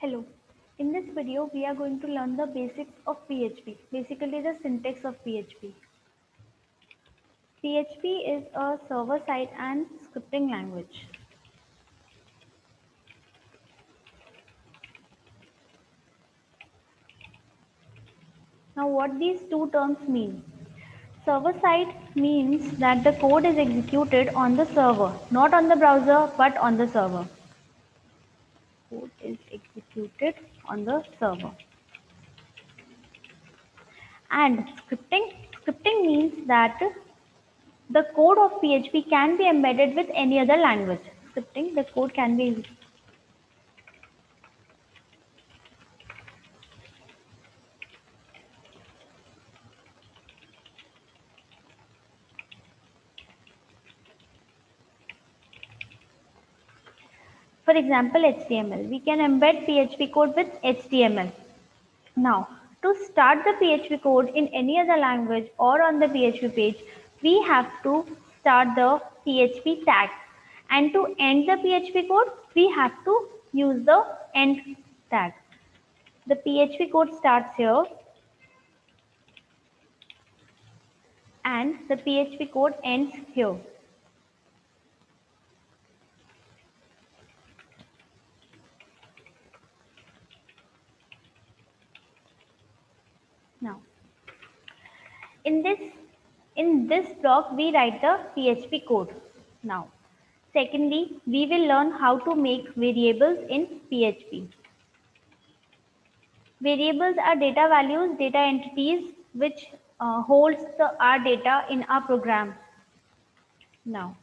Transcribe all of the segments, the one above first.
Hello. In this video, we are going to learn the basics of PHP, basically the syntax of PHP. PHP is a server-side and scripting language. Now, what these two terms mean? Server-side means that the code is executed on the server, not on the browser, but on the server. Code is executed on the server. And scripting means that the code of PHP can be embedded with any other language. Scripting, the code can be. For example, HTML. We can embed PHP code with HTML. Now, to start the PHP code in any other language or on the PHP page, we have to start the PHP tag. And to end the PHP code, we have to use the end tag. The PHP code starts here and the PHP code ends here. Now, in this in this block we write the PHP code. Now, secondly, we will learn how to make variables in PHP. Variables are data values, data entities which holds our data in our program. Now,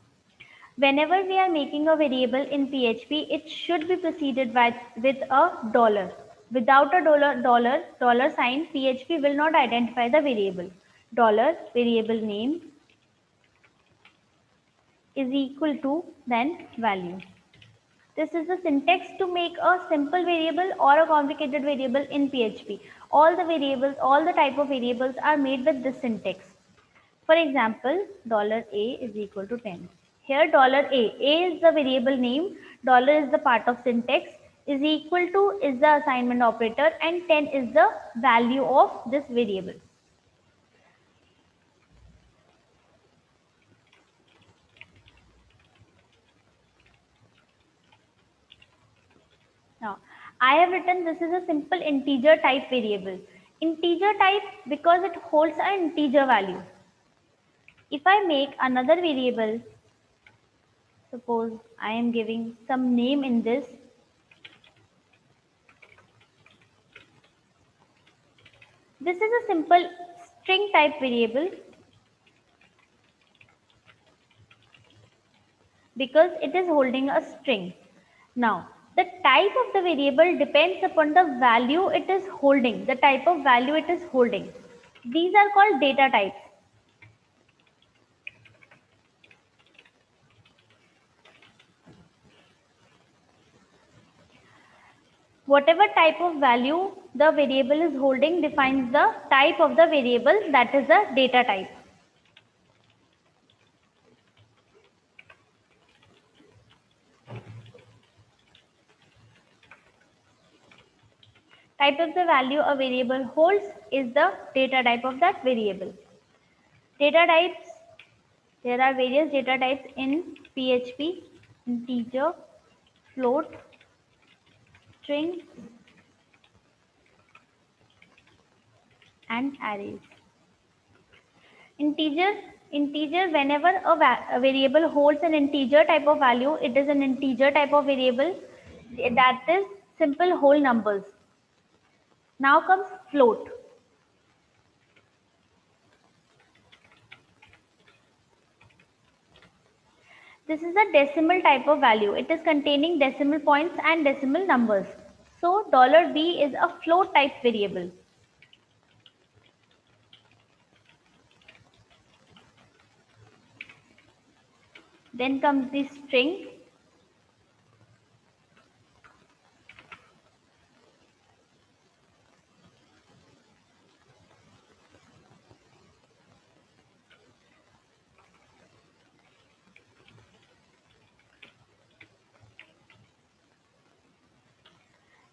whenever we are making a variable in PHP, it should be preceded with a dollar. Without a dollar sign, PHP will not identify the variable. Dollar variable name is equal to then value. This is the syntax to make a simple variable or a complicated variable in PHP. All the variables, all the type of variables are made with this syntax. For example, $a is equal to 10. Here $a is the variable name, dollar is the part of syntax, is equal to is the assignment operator, and 10 is the value of this variable. Now, I have written this is a simple integer type variable. Integer type because it holds an integer value. If I make another variable, suppose I am giving some name in this. This is a simple string type variable because it is holding a string. Now, the type of the variable depends upon the value it is holding, the type of value it is holding. These are called data types. Whatever type of value the variable is holding defines the type of the variable, that is the data type. Type of the value a variable holds is the data type of that variable. Data types, there are various data types in PHP: integer, float, string, and arrays. Integer, whenever a variable holds an integer type of value, it is an integer type of variable, that is simple whole numbers. Now comes float. This is a decimal type of value. It is containing decimal points and decimal numbers. So $b is a float type variable. Then comes the string.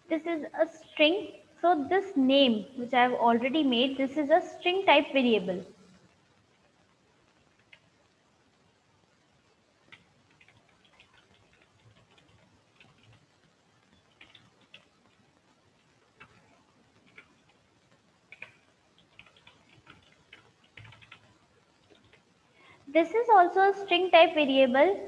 This is a string. So this name, which I have already made, this is a string type variable. This is also a string type variable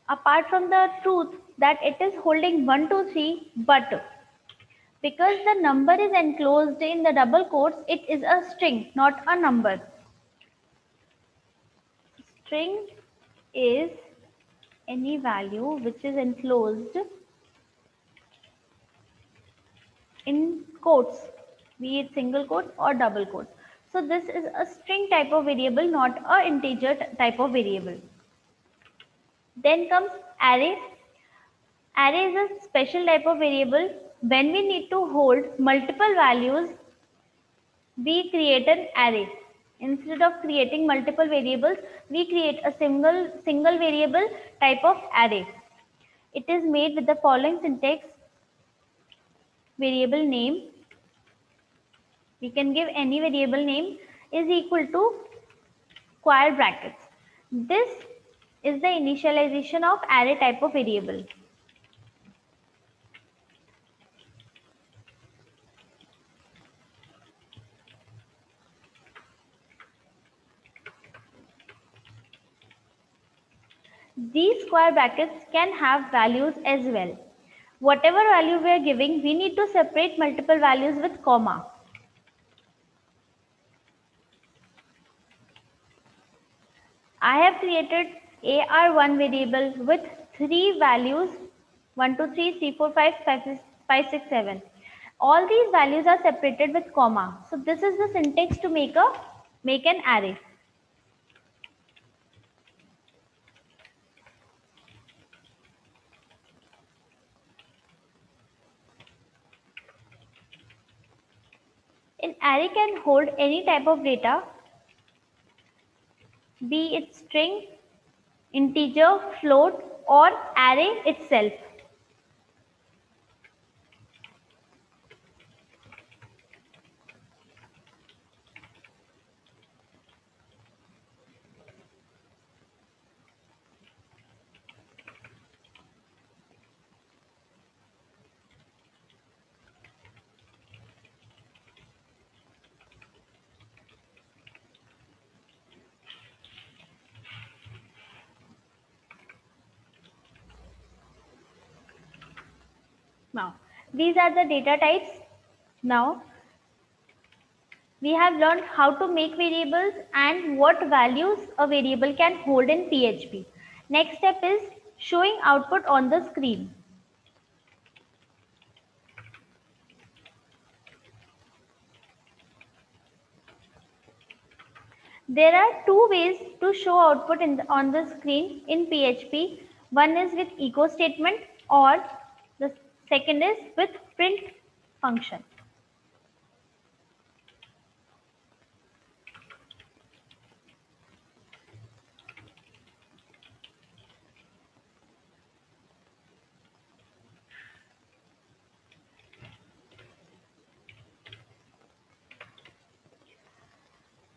apart from the truth that it is holding 1, 2, 3, but because the number is enclosed in the double quotes, it is a string, not a number. String is any value which is enclosed in quotes, be it single quotes or double quotes. So this is a string type of variable, not a integer type of variable. Then comes array. Array is a special type of variable. When we need to hold multiple values, we create an array. Instead of creating multiple variables, we create a single variable type of array. It is made with the following syntax: variable name, we can give any variable name, is equal to square brackets. This is the initialization of array type of variable. These square brackets can have values as well. Whatever value we are giving, we need to separate multiple values with comma. I have created AR1 variable with three values: 1, 2, 3, 3, 4, 5, 5, 6, 7. All these values are separated with comma. So this is the syntax to make an array. An array can hold any type of data, be it string, integer, float, or array itself. Now, these are the data types. Now, we have learned how to make variables and what values a variable can hold in PHP. Next step is showing output on the screen. There are two ways to show output on the screen in PHP. One is with echo statement, or the second is with print function.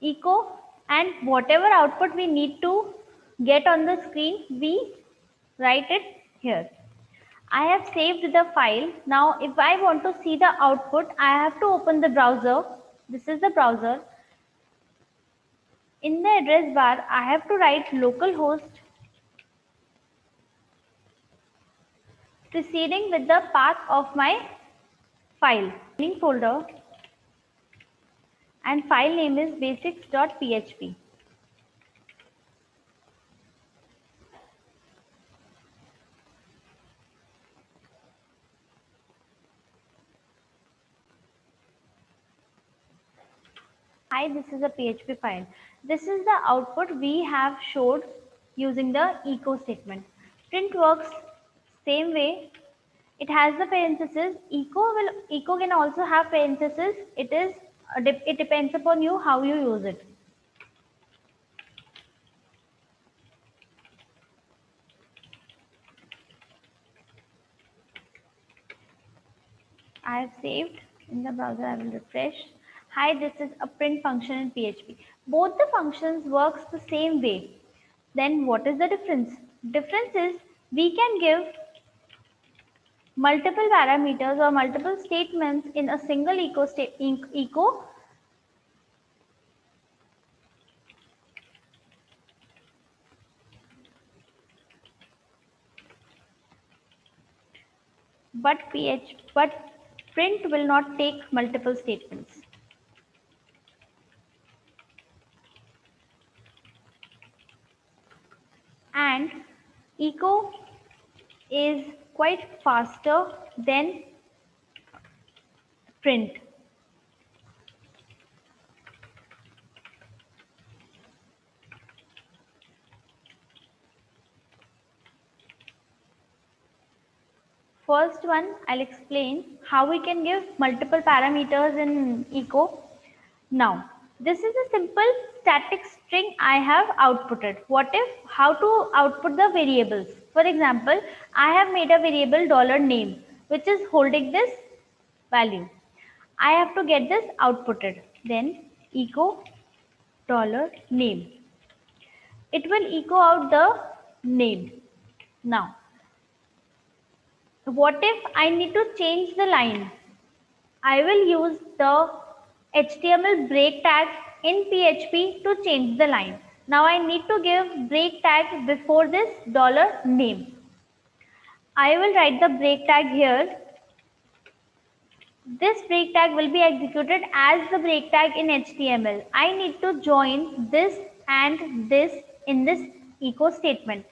Echo, and whatever output we need to get on the screen, we write it here. I have saved the file. Now, if I want to see the output, I have to open the browser. This is the browser. In the address bar, I have to write localhost preceding with the path of my file, folder, and file name is basics.php. Hi, this is a PHP file. This is the output we have showed using the echo statement. Print works same way. It has the parenthesis. Echo can also have parenthesis. It depends upon you how you use it. I have saved in the browser. I will refresh. Hi, this is a print function in PHP. Both the functions works the same way. Then what is the difference? Difference is we can give multiple parameters or multiple statements in a single echo, but print will not take multiple statements. And echo is quite faster than print. First one, I'll explain how we can give multiple parameters in echo. Now, this is a simple static string I have outputted. What if, how to output the variables? For example, I have made a variable $name, which is holding this value. I have to get this outputted. Then echo $name. It will echo out the name. Now, what if I need to change the line? I will use the HTML break tag in PHP to change the line. Now I need to give break tag before this $name. I will write the break tag here. This break tag will be executed as the break tag in HTML. I need to join this and this in this echo statement.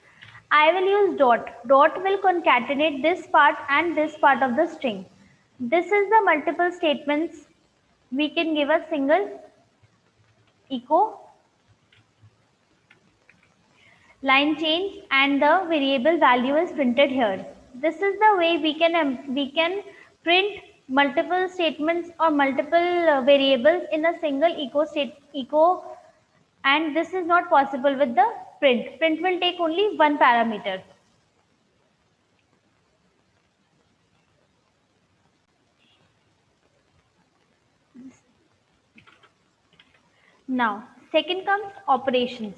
I will use dot. Dot will concatenate this part and this part of the string. This is the multiple statements we can give a single echo line change, and the variable value is printed here. This is the way we can print multiple statements or multiple variables in a single echo, and this is not possible with the print. Print will take only one parameter. Now, second comes operations.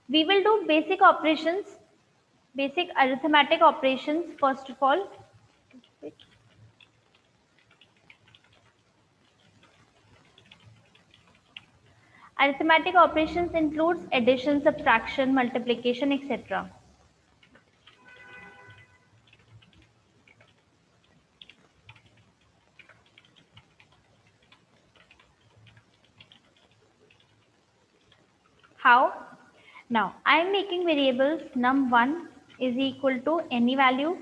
We will do basic operations, basic arithmetic operations first of all. Arithmetic operations includes addition, subtraction, multiplication, etc. How? Now, I am making variables num1 is equal to any value,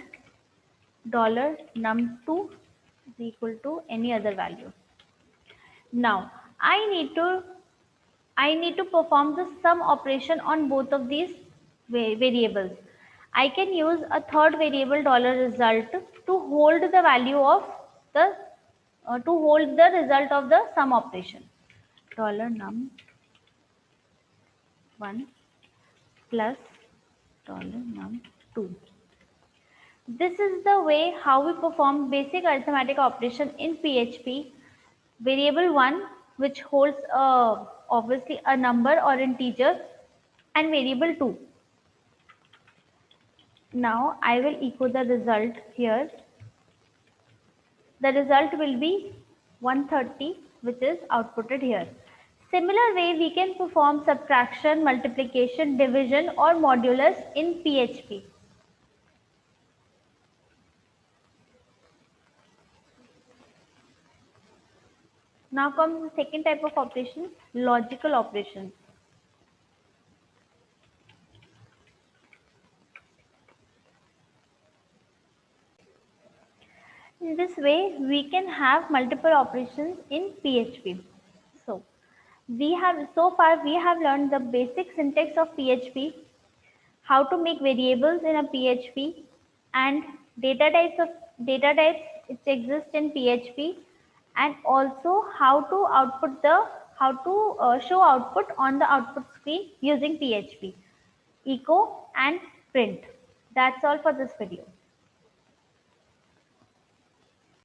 $num2 is equal to any other value. Now, I need to perform the sum operation on both of these variables. I can use a third variable $result to hold the value of the to hold the result of the sum operation. $num1 plus $num2. This is the way how we perform basic arithmetic operation in PHP. Variable 1, which holds obviously a number or integer, and variable 2. Now I will echo the result here. The result will be 130, which is outputted here. Similar way we can perform subtraction, multiplication, division or modulus in PHP. Now comes the second type of operation, logical operations. In this way, we can have multiple operations in PHP. So so far we have learned the basic syntax of PHP, how to make variables in a PHP, and data types which exist in PHP, and also how to show output on the output screen using PHP, echo and print. That's all for this video.